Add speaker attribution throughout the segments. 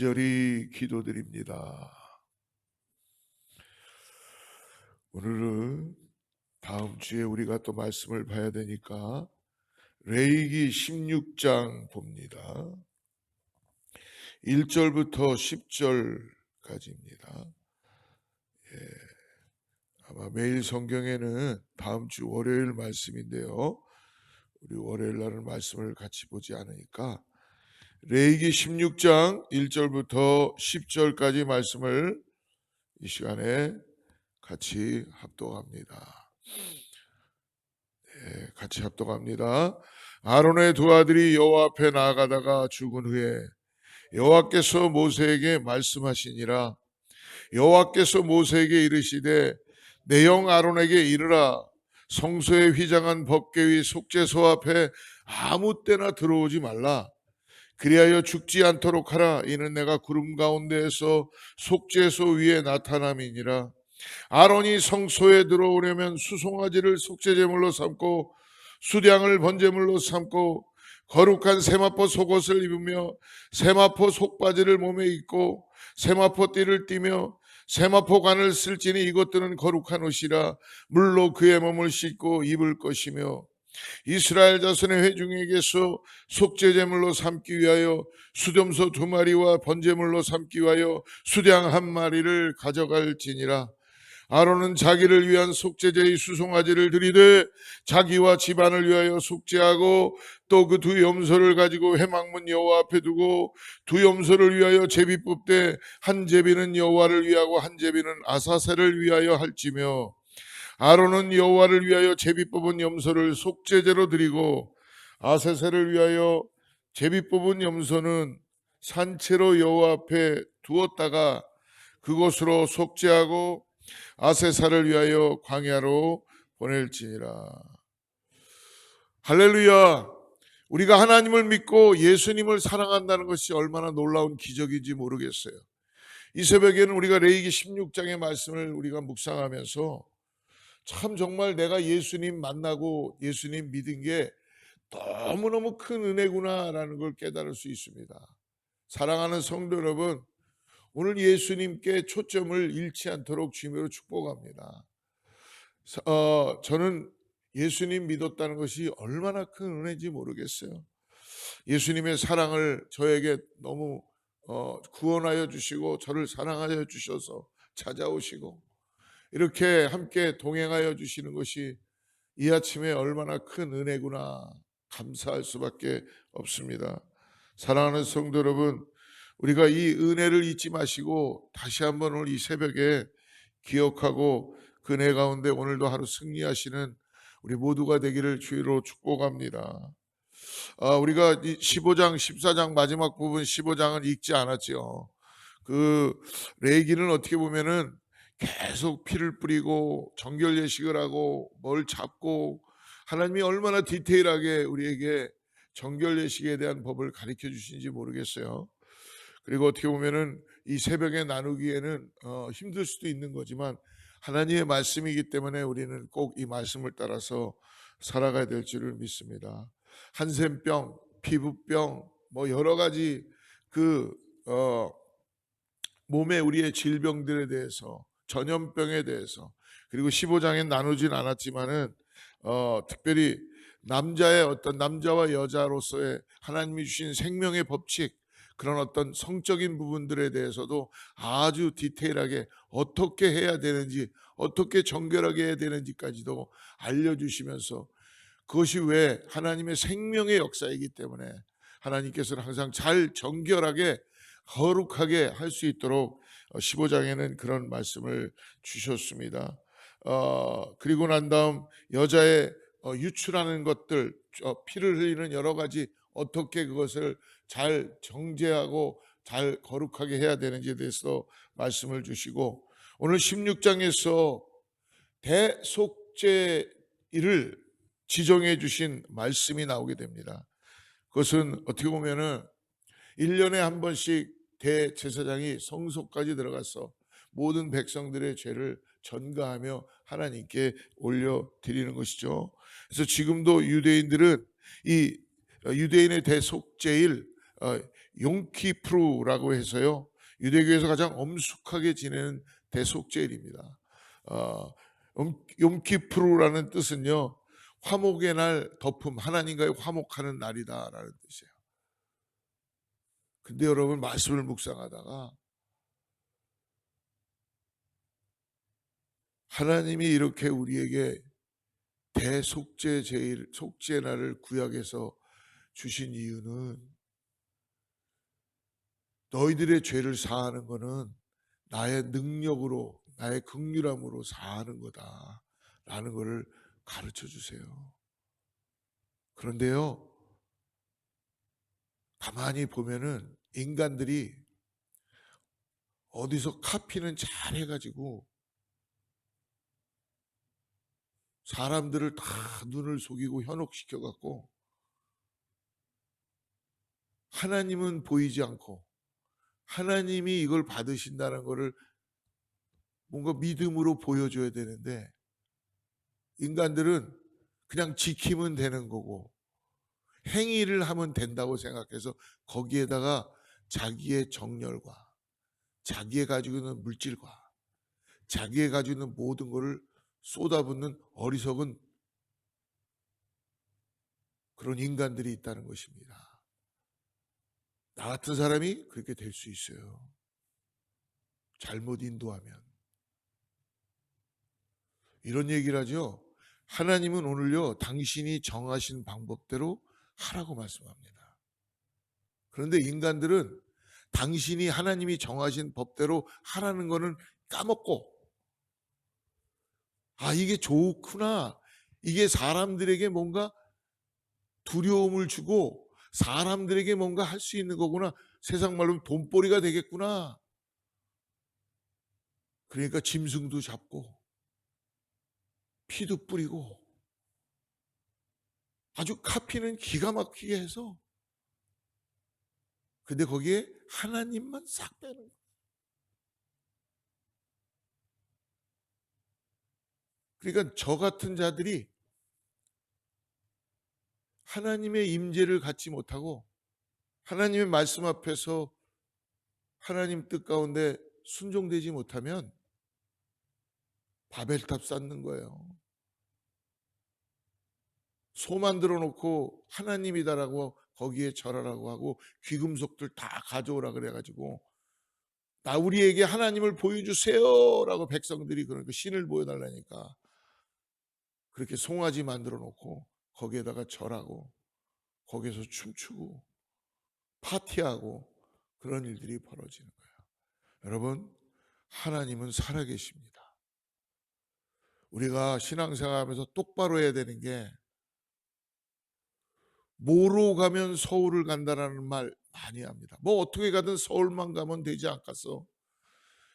Speaker 1: 간절히 기도드립니다. 오늘은 다음 주에 우리가 또 말씀을 봐야 되니까 레위기 16장 봅니다. 1절부터 10절까지입니다. 아마 매일 성경에는 다음 주 월요일 말씀인데요. 우리 월요일 날은 말씀을 같이 보지 않으니까 레위기 16장 1절부터 10절까지 말씀을 이 시간에 같이 합독합니다. 같이 합독합니다. 아론의 두 아들이 여호와 앞에 나아가다가 죽은 후에 여호와께서 모세에게 말씀하시니라. 여호와께서 모세에게 이르시되 내 형 아론에게 이르라. 성소에 휘장한 법궤의 속죄소 앞에 아무 때나 들어오지 말라. 그리하여 죽지 않도록 하라. 이는 내가 구름 가운데에서 속죄소 위에 나타남이니라. 아론이 성소에 들어오려면 수송아지를 속죄제물로 삼고 수량을 번제물로 삼고 거룩한 세마포 속옷을 입으며 세마포 속바지를 몸에 입고 세마포 띠를 띠며 세마포 관을 쓸지니 이것들은 거룩한 옷이라. 물로 그의 몸을 씻고 입을 것이며 이스라엘 자손의 회중에게서 속죄제물로 삼기 위하여 수염소 2마리와 번제물로 삼기 위하여 수량 1마리를 가져갈지니라. 아론은 자기를 위한 속죄제의 수송아지를 드리되 자기와 집안을 위하여 속죄하고 또 그 두 염소를 가지고 회막문 여호와 앞에 두고 두 염소를 위하여 제비 뽑되 한 제비는 여호와를 위하고 한 제비는 아사셀을 위하여 할지며 아론은 여호와를 위하여 제비 뽑은 염소를 속죄제로 드리고 아사셀을 위하여 제비 뽑은 염소는 산채로 여호와 앞에 두었다가 그곳으로 속죄하고 아세사를 위하여 광야로 보낼지니라. 할렐루야. 우리가 하나님을 믿고 예수님을 사랑한다는 것이 얼마나 놀라운 기적인지 모르겠어요. 이 새벽에는 우리가 레위기 16장의 말씀을 우리가 묵상하면서 참 정말 내가 예수님 만나고 예수님 믿은 게 너무너무 큰 은혜구나라는 걸 깨달을 수 있습니다. 사랑하는 성도 여러분, 오늘 예수님께 초점을 잃지 않도록 주님으로 축복합니다. 저는 예수님 믿었다는 것이 얼마나 큰 은혜인지 모르겠어요. 예수님의 사랑을 저에게 너무 구원하여 주시고 저를 사랑하여 주셔서 찾아오시고 이렇게 함께 동행하여 주시는 것이 이 아침에 얼마나 큰 은혜구나 감사할 수밖에 없습니다. 사랑하는 성도 여러분, 우리가 이 은혜를 잊지 마시고 다시 한번 오늘 이 새벽에 기억하고 그 은혜 가운데 오늘도 하루 승리하시는 우리 모두가 되기를 주의로 축복합니다. 우리가 15장 14장 마지막 부분 15장은 읽지 않았죠. 그 레위기는 어떻게 보면은 계속 피를 뿌리고 정결 예식을 하고 뭘 잡고 하나님이 얼마나 디테일하게 우리에게 정결 예식에 대한 법을 가르쳐 주신지 모르겠어요. 그리고 어떻게 보면은 이 새벽에 나누기에는 힘들 수도 있는 거지만 하나님의 말씀이기 때문에 우리는 꼭 이 말씀을 따라서 살아가야 될 줄을 믿습니다. 한센병, 피부병, 뭐 여러 가지 그 몸의 우리의 질병들에 대해서 전염병에 대해서 그리고 15장엔 나누진 않았지만은 특별히 남자의 어떤 남자와 여자로서의 하나님이 주신 생명의 법칙 그런 어떤 성적인 부분들에 대해서도 아주 디테일하게 어떻게 해야 되는지 어떻게 정결하게 해야 되는지까지도 알려주시면서 그것이 왜 하나님의 생명의 역사이기 때문에 하나님께서는 항상 잘 정결하게 거룩하게 할 수 있도록 15장에는 그런 말씀을 주셨습니다. 그리고 난 다음 여자의 유출하는 것들 피를 흘리는 여러 가지 어떻게 그것을 잘 정제하고 잘 거룩하게 해야 되는지에 대해서 말씀을 주시고 오늘 16장에서 대속죄일을 지정해 주신 말씀이 나오게 됩니다. 그것은 어떻게 보면은 1년에 한 번씩 대제사장이 성소까지 들어가서 모든 백성들의 죄를 전가하며 하나님께 올려드리는 것이죠. 그래서 지금도 유대인들은 이 유대인의 대속죄일 용키프루라고 해서요, 유대교에서 가장 엄숙하게 지내는 대속죄일입니다. 용키프루라는 뜻은요, 화목의 날 덮음, 하나님과의 화목하는 날이다라는 뜻이에요. 근데 여러분, 말씀을 묵상하다가 하나님이 이렇게 우리에게 대속죄 제일 속죄 날을 구약에서 주신 이유는, 너희들의 죄를 사하는 것은 나의 능력으로, 나의 긍휼함으로 사하는 거다라는 것을 가르쳐 주세요. 그런데요, 가만히 보면은 인간들이 어디서 카피는 잘 해가지고 사람들을 다 눈을 속이고 현혹시켜 갖고, 하나님은 보이지 않고 하나님이 이걸 받으신다는 것을 뭔가 믿음으로 보여줘야 되는데, 인간들은 그냥 지키면 되는 거고 행위를 하면 된다고 생각해서 거기에다가 자기의 정열과 자기의 가지고 있는 물질과 자기의 가지고 있는 모든 것을 쏟아붓는 어리석은 그런 인간들이 있다는 것입니다. 나 같은 사람이 그렇게 될 수 있어요. 잘못 인도하면. 이런 얘기를 하죠. 하나님은 오늘요, 당신이 정하신 방법대로 하라고 말씀합니다. 그런데 인간들은 당신이, 하나님이 정하신 법대로 하라는 거는 까먹고, 이게 좋구나, 이게 사람들에게 뭔가 두려움을 주고 사람들에게 뭔가 할 수 있는 거구나, 세상 말로 돈벌이가 되겠구나, 그러니까 짐승도 잡고 피도 뿌리고 아주 카피는 기가 막히게 해서, 근데 거기에 하나님만 싹 빼는 거예요. 그러니까 저 같은 자들이 하나님의 임재를 갖지 못하고 하나님의 말씀 앞에서 하나님 뜻 가운데 순종되지 못하면 바벨탑 쌓는 거예요. 소 만들어 놓고 하나님이다라고 거기에 절하라고 하고 귀금속들 다 가져오라 그래가지고, 우리에게 하나님을 보여주세요라고 백성들이, 그러니까 신을 보여달라니까 그렇게 송아지 만들어 놓고 거기에다가 절하고 거기에서 춤추고 파티하고 그런 일들이 벌어지는 거예요. 여러분, 하나님은 살아계십니다. 우리가 신앙생활하면서 똑바로 해야 되는 게, 뭐로 가면 서울을 간다라는 말 많이 합니다. 뭐 어떻게 가든 서울만 가면 되지 않겠어?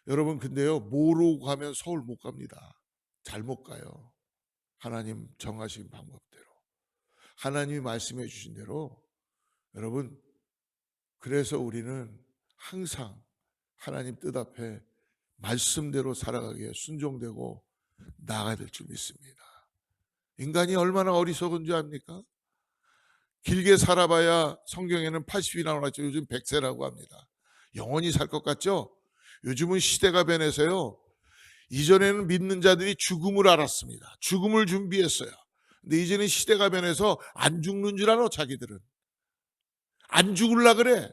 Speaker 1: 여러분, 근데요, 뭐로 가면 서울 못 갑니다. 잘못 가요. 하나님 정하신 방법대로, 하나님이 말씀해 주신 대로. 여러분, 그래서 우리는 항상 하나님 뜻 앞에 말씀대로 살아가기에 순종되고 나아가야 될 줄 믿습니다. 인간이 얼마나 어리석은 줄 압니까? 길게 살아봐야 성경에는 80이 나오죠. 요즘 100세라고 합니다. 영원히 살 것 같죠? 요즘은 시대가 변해서요, 이전에는 믿는 자들이 죽음을 알았습니다. 죽음을 준비했어요. 근데 이제는 시대가 변해서 안 죽는 줄 알아. 자기들은 안 죽을라 그래.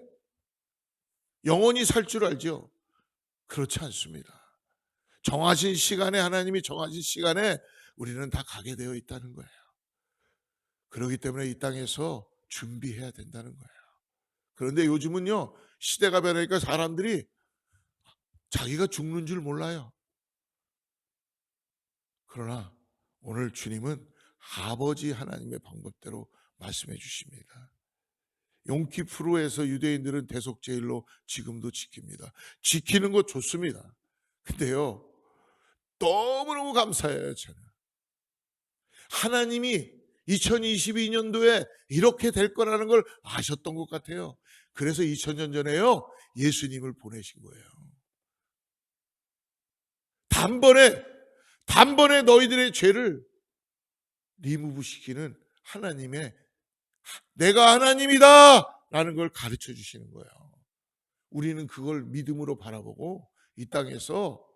Speaker 1: 영원히 살 줄 알죠. 그렇지 않습니다. 정하신 시간에, 하나님이 정하신 시간에 우리는 다 가게 되어 있다는 거예요. 그렇기 때문에 이 땅에서 준비해야 된다는 거예요. 그런데 요즘은요, 시대가 변하니까 사람들이 자기가 죽는 줄 몰라요. 그러나 오늘 주님은 아버지 하나님의 방법대로 말씀해 주십니다. 용키프루에서 유대인들은 대속죄일로 지금도 지킵니다. 지키는 거 좋습니다. 근데요, 너무너무 감사해요. 저는 하나님이 2022년도에 이렇게 될 거라는 걸 아셨던 것 같아요. 그래서 2000년 전에요, 예수님을 보내신 거예요. 단번에 너희들의 죄를 리무브 시키는 하나님의, 내가 하나님이다 걸 가르쳐 주시는 거예요. 우리는 그걸 믿음으로 바라보고 이 땅에서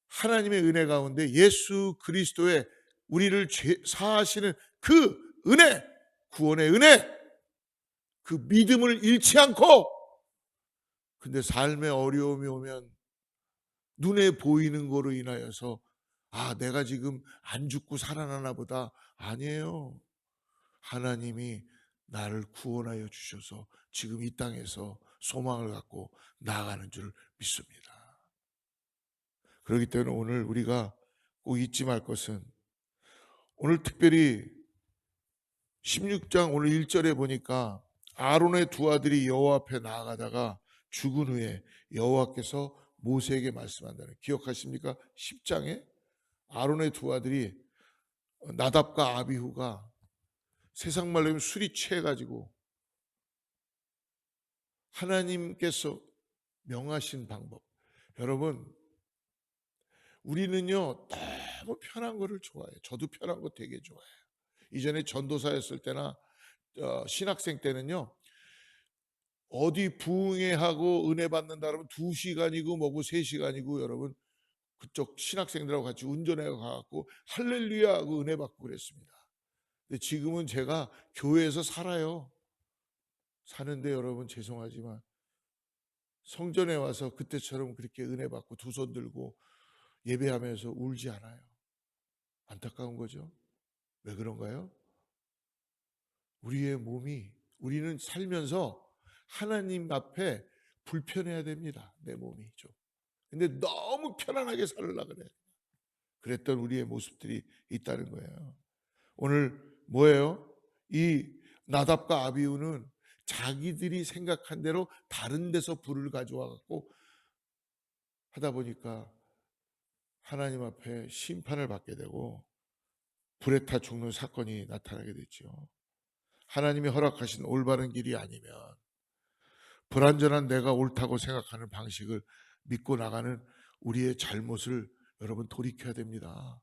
Speaker 1: 하나님의 은혜 가운데 예수 그리스도의 우리를 사하시는 그 은혜, 구원의 은혜, 그 믿음을 잃지 않고, 근데 삶의 어려움이 오면 눈에 보이는 거로 인하여서 내가 지금 안 죽고 살아나나 보다. 아니에요. 하나님이 나를 구원하여 주셔서 지금 이 땅에서 소망을 갖고 나아가는 줄 믿습니다. 그렇기 때문에 오늘 우리가 꼭 잊지 말 것은, 오늘 특별히 16장 오늘 1절에 보니까 아론의 두 아들이 여호와 앞에 나아가다가 죽은 후에 여호와께서 모세에게 말씀한다는, 기억하십니까? 10장에 아론의 두 아들이 나답과 아비후가 세상 말로 하면 술이 취해가지고 하나님께서 명하신 방법, 여러분 우리는요 너무 편한 거를 좋아해요. 저도 편한 거 되게 좋아해요. 이전에 전도사였을 때나 신학생 때는요, 어디 부흥회하고 은혜 받는다 그러면 2시간이고 뭐고 3시간이고 여러분 그쪽 신학생들하고 같이 운전해 가갖고 할렐루야 하고 은혜 받고 그랬습니다. 근데 지금은 제가 교회에서 살아요. 사는데 여러분 죄송하지만 성전에 와서 그때처럼 그렇게 은혜 받고 두 손 들고 예배하면서 울지 않아요. 안타까운 거죠. 왜 그런가요? 우리의 몸이, 우리는 살면서 하나님 앞에 불편해야 됩니다. 내 몸이 좀. 근데 너무 편안하게 살으려고 그래. 그랬던 우리의 모습들이 있다는 거예요. 오늘 뭐예요? 이 나답과 아비후는 자기들이 생각한 대로 다른 데서 불을 가져와 갖고 하다 보니까 하나님 앞에 심판을 받게 되고 불에 타 죽는 사건이 나타나게 됐죠. 하나님이 허락하신 올바른 길이 아니면 불완전한 내가 옳다고 생각하는 방식을 믿고 나가는 우리의 잘못을 여러분 돌이켜야 됩니다.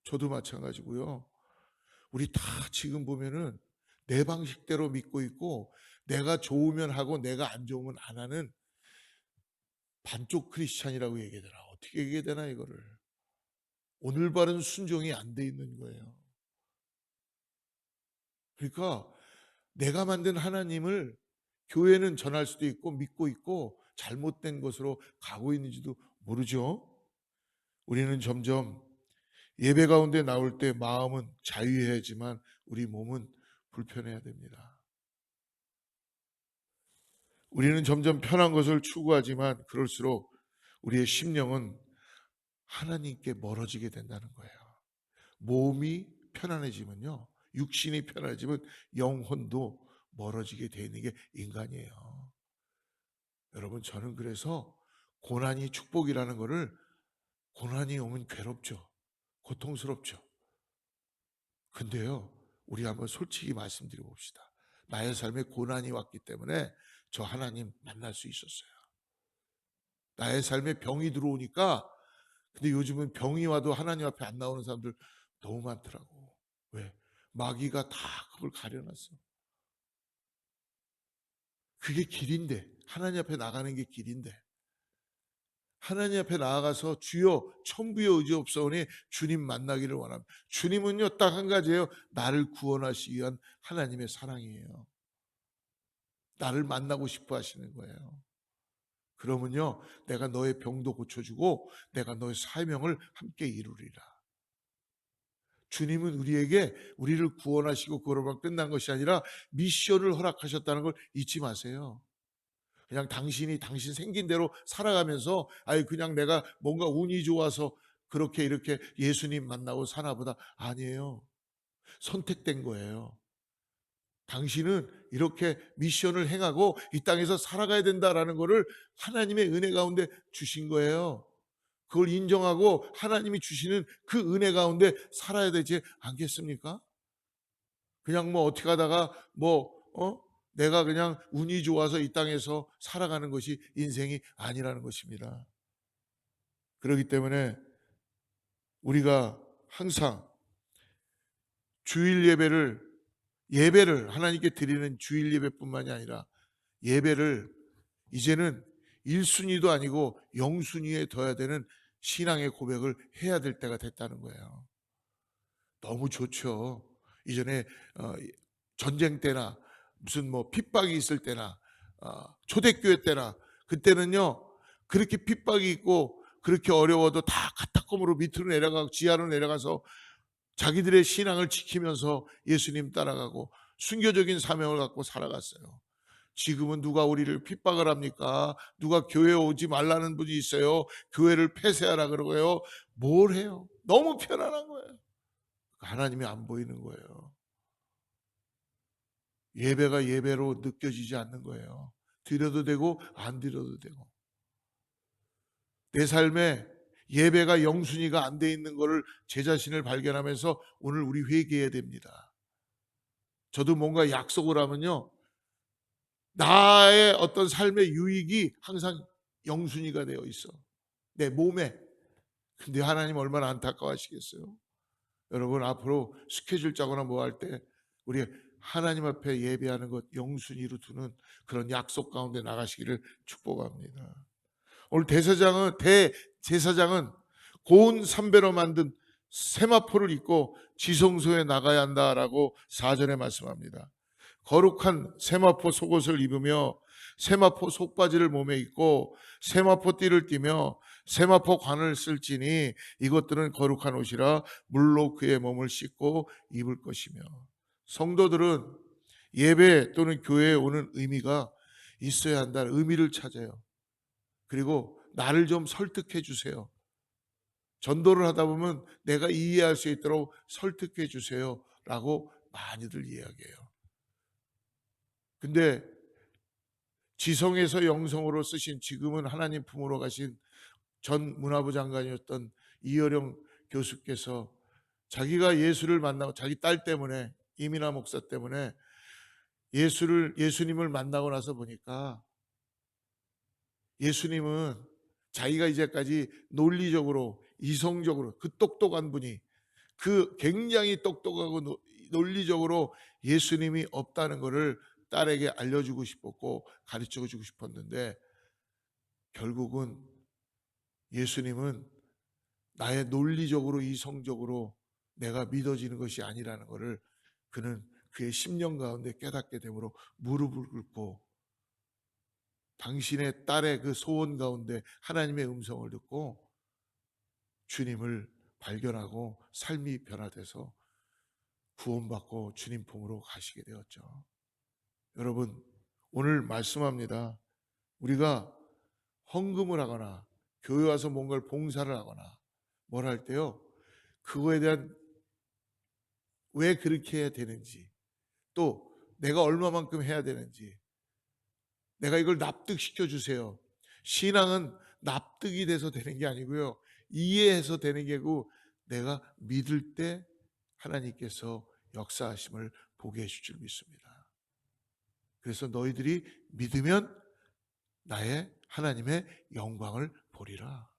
Speaker 1: 저도 마찬가지고요. 우리 다 지금 보면은 내 방식대로 믿고 있고 내가 좋으면 하고 내가 안 좋으면 안 하는 반쪽 크리스찬이라고 얘기해야 되나? 어떻게 얘기해야 되나 이거를. 오늘 바른 순종이 안 돼 있는 거예요. 그러니까 내가 만든 하나님을 교회는 전할 수도 있고 믿고 있고 잘못된 것으로 가고 있는지도 모르죠. 우리는 점점 예배 가운데 나올 때 마음은 자유해야지만 우리 몸은 불편해야 됩니다. 우리는 점점 편한 것을 추구하지만 그럴수록 우리의 심령은 하나님께 멀어지게 된다는 거예요. 몸이 편안해지면요, 육신이 편안해지면 영혼도 멀어지게 되어 있는 게 인간이에요. 여러분, 저는 그래서 고난이 축복이라는 거를, 고난이 오면 괴롭죠. 고통스럽죠. 근데요, 우리 한번 솔직히 말씀드려 봅시다. 나의 삶에 고난이 왔기 때문에 저 하나님 만날 수 있었어요. 나의 삶에 병이 들어오니까, 근데 요즘은 병이 와도 하나님 앞에 안 나오는 사람들 너무 많더라고. 왜? 마귀가 다 그걸 가려놨어. 그게 길인데, 하나님 앞에 나가는 게 길인데, 하나님 앞에 나아가서 주여 천부의 의지옵사오니 주님 만나기를 원합니다. 주님은요 딱 한 가지예요. 나를 구원하시기 위한 하나님의 사랑이에요. 나를 만나고 싶어 하시는 거예요. 그러면요 내가 너의 병도 고쳐주고 내가 너의 사명을 함께 이루리라. 주님은 우리에게 우리를 구원하시고 그거로만 끝난 것이 아니라 미션을 허락하셨다는 걸 잊지 마세요. 그냥 당신이 당신 생긴 대로 살아가면서 그냥 내가 뭔가 운이 좋아서 그렇게 이렇게 예수님 만나고 사나보다. 아니에요. 선택된 거예요. 당신은 이렇게 미션을 행하고 이 땅에서 살아가야 된다라는 것을 하나님의 은혜 가운데 주신 거예요. 그걸 인정하고 하나님이 주시는 그 은혜 가운데 살아야 되지 않겠습니까? 그냥 뭐 어떻게 하다가 내가 그냥 운이 좋아서 이 땅에서 살아가는 것이 인생이 아니라는 것입니다. 그렇기 때문에 우리가 항상 주일 예배를 예배를 하나님께 드리는 주일 예배뿐만이 아니라 예배를 이제는 1순위도 아니고 0순위에 둬야 되는 신앙의 고백을 해야 될 때가 됐다는 거예요. 너무 좋죠. 이전에 전쟁 때나 무슨 뭐 핍박이 있을 때나 초대교회 때나 그때는요, 그렇게 핍박이 있고 그렇게 어려워도 다 카타콤으로 밑으로 내려가고 지하로 내려가서 자기들의 신앙을 지키면서 예수님 따라가고 순교적인 사명을 갖고 살아갔어요. 지금은 누가 우리를 핍박을 합니까? 누가 교회에 오지 말라는 분이 있어요. 교회를 폐쇄하라 그러고요. 뭘 해요? 너무 편안한 거예요. 하나님이 안 보이는 거예요. 예배가 예배로 느껴지지 않는 거예요. 드려도 되고 안 드려도 되고. 내 삶에 예배가 영순위가 안 돼 있는 것을 제 자신을 발견하면서 오늘 우리 회개해야 됩니다. 저도 뭔가 약속을 하면요, 나의 어떤 삶의 유익이 항상 영순위가 되어 있어, 내 몸에. 근데 하나님 얼마나 안타까워하시겠어요. 여러분, 앞으로 스케줄 짜거나 뭐 할 때 우리 하나님 앞에 예배하는 것 영순위로 두는 그런 약속 가운데 나가시기를 축복합니다. 오늘 대제사장은 고운 삼배로 만든 세마포를 입고 지성소에 나가야 한다라고 4절에 말씀합니다. 거룩한 세마포 속옷을 입으며 세마포 속바지를 몸에 입고 세마포 띠를 띠며 세마포 관을 쓸지니 이것들은 거룩한 옷이라 물로 그의 몸을 씻고 입을 것이며. 성도들은 예배 또는 교회에 오는 의미가 있어야 한다는 의미를 찾아요. 그리고 나를 좀 설득해 주세요. 전도를 하다 보면 내가 이해할 수 있도록 설득해 주세요 라고 많이들 이야기해요. 근데 지성에서 영성으로 쓰신, 지금은 하나님 품으로 가신 전 문화부 장관이었던 이어령 교수께서 자기가 예수를 만나고 자기 딸 때문에, 이민아 목사 때문에 예수님을 만나고 나서 보니까 예수님은 자기가 이제까지 논리적으로 이성적으로 그 똑똑한 분이, 그 굉장히 똑똑하고 논리적으로 예수님이 없다는 것을 딸에게 알려주고 싶었고 가르쳐주고 싶었는데, 결국은 예수님은 나의 논리적으로 이성적으로 내가 믿어지는 것이 아니라는 것을 그는 그의 심령 가운데 깨닫게 되므로 무릎을 꿇고 당신의 딸의 그 소원 가운데 하나님의 음성을 듣고 주님을 발견하고 삶이 변화돼서 구원받고 주님 품으로 가시게 되었죠. 여러분, 오늘 말씀합니다. 우리가 헌금을 하거나 교회 와서 뭔가를 봉사를 하거나 뭘 할 때요, 그거에 대한 왜 그렇게 해야 되는지, 또 내가 얼마만큼 해야 되는지, 내가 이걸 납득시켜 주세요. 신앙은 납득이 돼서 되는 게 아니고요, 이해해서 되는 게고, 내가 믿을 때 하나님께서 역사하심을 보게 해줄 줄 믿습니다. 그래서 너희들이 믿으면 나의 하나님의 영광을 보리라.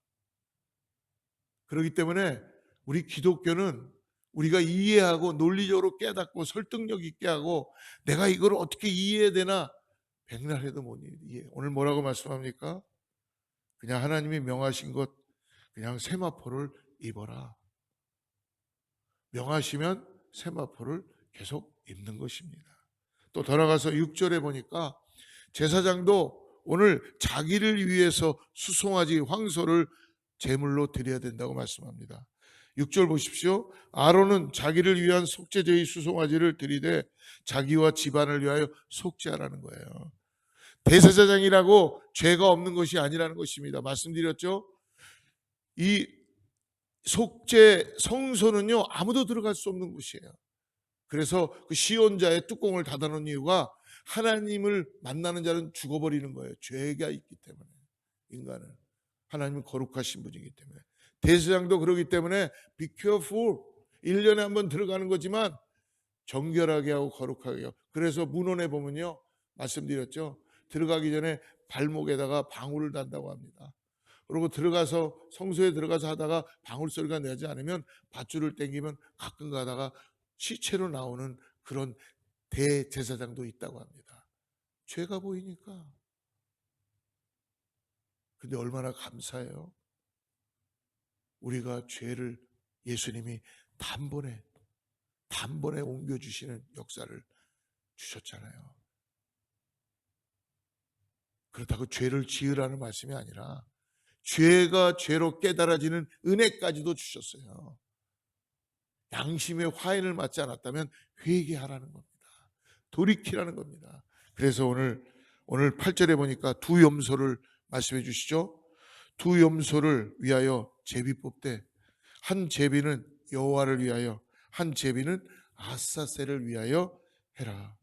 Speaker 1: 그렇기 때문에 우리 기독교는 우리가 이해하고 논리적으로 깨닫고 설득력 있게 하고 내가 이걸 어떻게 이해해야 되나 백날해도 못 이해. 오늘 뭐라고 말씀합니까? 그냥 하나님이 명하신 것, 그냥 세마포를 입어라. 명하시면 세마포를 계속 입는 것입니다. 또 돌아가서 6절에 보니까 제사장도 오늘 자기를 위해서 수송아지 황소를 제물로 드려야 된다고 말씀합니다. 6절 보십시오. 아론은 자기를 위한 속죄제의 수송아지를 드리되 자기와 집안을 위하여 속죄하라는 거예요. 대제사장이라고 죄가 없는 것이 아니라는 것입니다. 말씀드렸죠. 이 속죄 성소는요, 아무도 들어갈 수 없는 곳이에요. 그래서 그 시온자의 뚜껑을 닫아놓은 이유가 하나님을 만나는 자는 죽어버리는 거예요. 죄가 있기 때문에. 인간은 하나님은 거룩하신 분이기 때문에. 대제사장도 그러기 때문에 be careful, 1년에 한 번 들어가는 거지만 정결하게 하고 거룩하게 하고. 그래서 문헌에 보면요, 말씀드렸죠, 들어가기 전에 발목에다가 방울을 단다고 합니다. 그리고 들어가서 성소에 들어가서 하다가 방울 소리가 나지 않으면 밧줄을 당기면 가끔 가다가 시체로 나오는 그런 대제사장도 있다고 합니다. 죄가 보이니까. 근데 얼마나 감사해요. 우리가 죄를 예수님이 단번에 옮겨주시는 역사를 주셨잖아요. 그렇다고 죄를 지으라는 말씀이 아니라 죄가 죄로 깨달아지는 은혜까지도 주셨어요. 양심의 화인을 맞지 않았다면 회개하라는 겁니다. 돌이키라는 겁니다. 그래서 오늘 8절에 보니까 두 염소를 말씀해 주시죠. 두 염소를 위하여 제비 뽑되 한 제비는 여호와를 위하여 한 제비는 아사셀을 위하여 해라.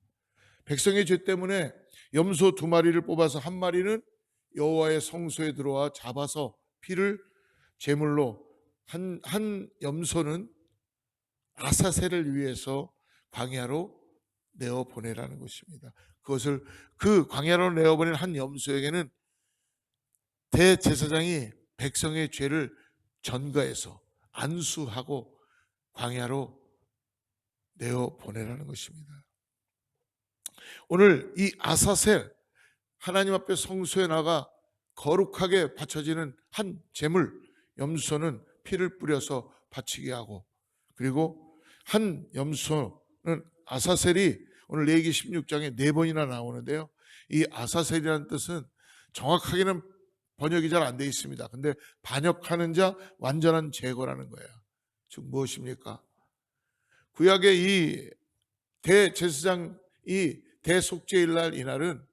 Speaker 1: 백성의 죄 때문에 염소 두 마리를 뽑아서 한 마리는 여호와의 성소에 들어와 잡아서 피를 제물로, 한 염소는 아사셀을 위해서 광야로 내어 보내라는 것입니다. 그것을 그 광야로 내어 보낸 한 염소에게는 대제사장이 백성의 죄를 전가해서 안수하고 광야로 내어 보내라는 것입니다. 오늘 이 아사셀, 하나님 앞에 성소에 나가 거룩하게 바쳐지는 한 제물 염소는 피를 뿌려서 바치게 하고, 그리고 한 염소는 아사셀이 오늘 레위기 16장에 4번이나 나오는데요. 이 아사셀이라는 뜻은 정확하게는 번역이 잘 안 돼 있습니다. 근데 반역하는 자, 완전한 제거라는 거예요. 즉 무엇입니까? 구약의 이 대제사장, 이 대속죄일 날 이날은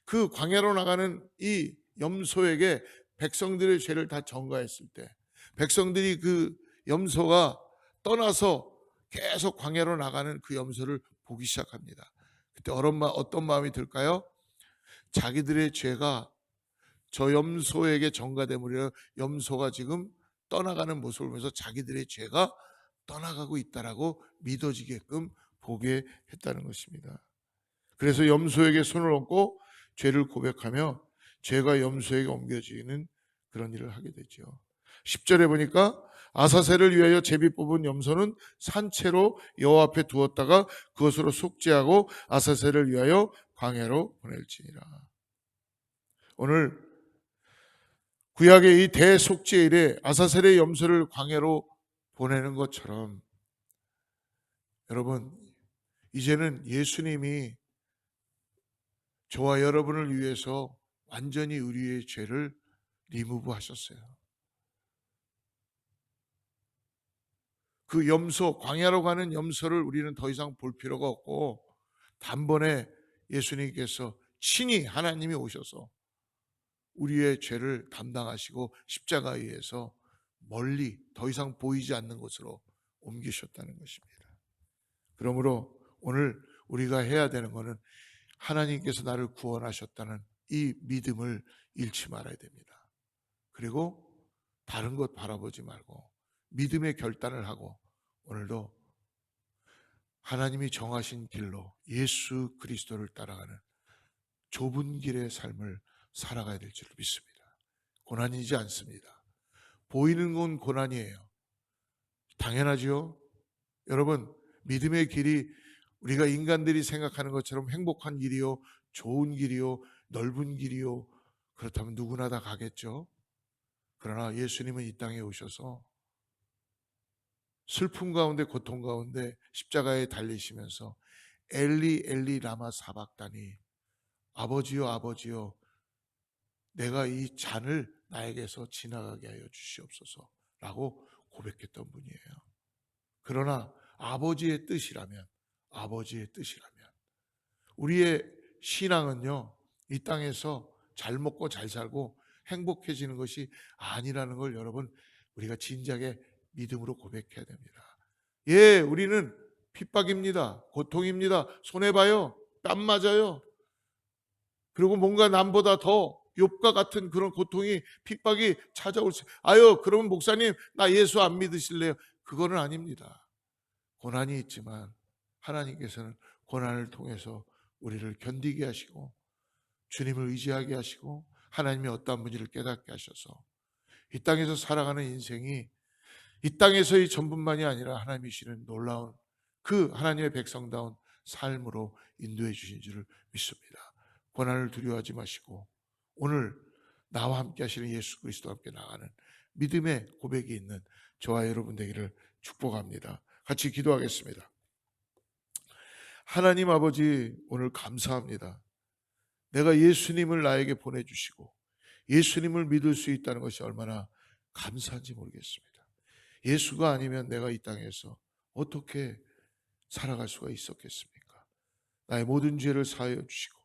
Speaker 1: 그 광야로 나가는 이 염소에게 백성들의 죄를 다 전가했을 때, 백성들이 그 염소가 떠나서 계속 광야로 나가는 그 염소를 보기 시작합니다. 그때 어떤 마음이 들까요? 자기들의 죄가 저 염소에게 전가됨으로 염소가 지금 떠나가는 모습을 보면서 자기들의 죄가 떠나가고 있다라고 믿어지게끔 보게 했다는 것입니다. 그래서 염소에게 손을 얹고 죄를 고백하며 죄가 염소에게 옮겨지는 그런 일을 하게 되죠. 10절에 보니까 아사셀을 위하여 제비 뽑은 염소는 산채로 여호와 앞에 두었다가 그것으로 속죄하고 아사셀을 위하여 광야로 보낼지니라. 오늘 구약의 이 대속죄일에 아사셀의 염소를 광야로 보내는 것처럼 여러분, 이제는 예수님이 저와 여러분을 위해서 완전히 우리의 죄를 리무브 하셨어요. 그 염소, 광야로 가는 염소를 우리는 더 이상 볼 필요가 없고 단번에 예수님께서 친히 하나님이 오셔서 우리의 죄를 담당하시고 십자가에 의해서 멀리 더 이상 보이지 않는 곳으로 옮기셨다는 것입니다. 그러므로 오늘 우리가 해야 되는 것은 하나님께서 나를 구원하셨다는 이 믿음을 잃지 말아야 됩니다. 그리고 다른 것 바라보지 말고 믿음의 결단을 하고 오늘도 하나님이 정하신 길로 예수 그리스도를 따라가는 좁은 길의 삶을 살아가야 될 줄 믿습니다. 고난이지 않습니다. 보이는 건 고난이에요. 당연하죠. 여러분, 믿음의 길이 우리가 인간들이 생각하는 것처럼 행복한 길이요, 좋은 길이요, 넓은 길이요, 그렇다면 누구나 다 가겠죠. 그러나 예수님은 이 땅에 오셔서 슬픔 가운데, 고통 가운데 십자가에 달리시면서 엘리 엘리 라마 사박다니, 아버지요 아버지요 내가 이 잔을 나에게서 지나가게 하여 주시옵소서라고 고백했던 분이에요. 그러나 아버지의 뜻이라면 우리의 신앙은요, 이 땅에서 잘 먹고 잘 살고 행복해지는 것이 아니라는 걸 여러분, 우리가 진작에 믿음으로 고백해야 됩니다. 예, 우리는 핍박입니다. 고통입니다. 손해봐요. 땀 맞아요. 그리고 뭔가 남보다 더 욥과 같은 그런 고통이, 핍박이 찾아올 수, 아유 그러면 목사님 나 예수 안 믿으실래요? 그거는 아닙니다. 고난이 있지만 하나님께서는 고난을 통해서 우리를 견디게 하시고 주님을 의지하게 하시고 하나님이 어떠한 분인지를 깨닫게 하셔서 이 땅에서 살아가는 인생이 이 땅에서의 전부만이 아니라 하나님이 주시는 놀라운 그 하나님의 백성다운 삶으로 인도해 주신 줄을 믿습니다. 고난을 두려워하지 마시고 오늘 나와 함께 하시는 예수 그리스도와 함께 나가는 믿음의 고백이 있는 저와 여러분 되기를 축복합니다. 같이 기도하겠습니다. 하나님 아버지, 오늘 감사합니다. 내가 예수님을 나에게 보내주시고 예수님을 믿을 수 있다는 것이 얼마나 감사한지 모르겠습니다. 예수가 아니면 내가 이 땅에서 어떻게 살아갈 수가 있었겠습니까? 나의 모든 죄를 사하여 주시고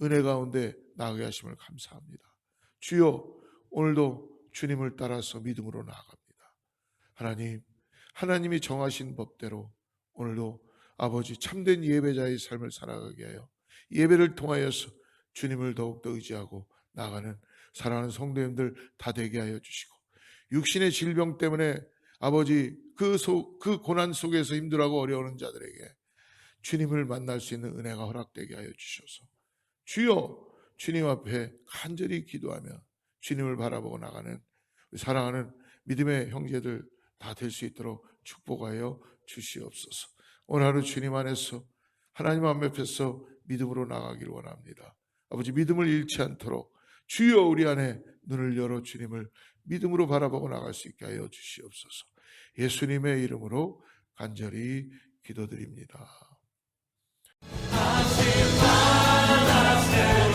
Speaker 1: 은혜 가운데 나아가게 하심을 감사합니다. 주여, 오늘도 주님을 따라서 믿음으로 나아갑니다. 하나님이 정하신 법대로 오늘도 아버지 참된 예배자의 삶을 살아가게 하여 예배를 통하여서 주님을 더욱더 의지하고 나아가는 사랑하는 성도님들 다 되게 하여 주시고 육신의 질병 때문에 아버지 그 고난 속에서 힘들어하고 어려워하는 자들에게 주님을 만날 수 있는 은혜가 허락되게 하여 주셔서 주여, 주님 앞에 간절히 기도하며 주님을 바라보고 나가는 사랑하는 믿음의 형제들 다 될 수 있도록 축복하여 주시옵소서. 오늘 하루 주님 안에서 하나님 앞에서 믿음으로 나가기를 원합니다. 아버지, 믿음을 잃지 않도록 주여 우리 안에 눈을 열어 주님을 믿음으로 바라보고 나갈 수 있게 하여 주시옵소서. 예수님의 이름으로 간절히 기도드립니다. 다시 만나세요.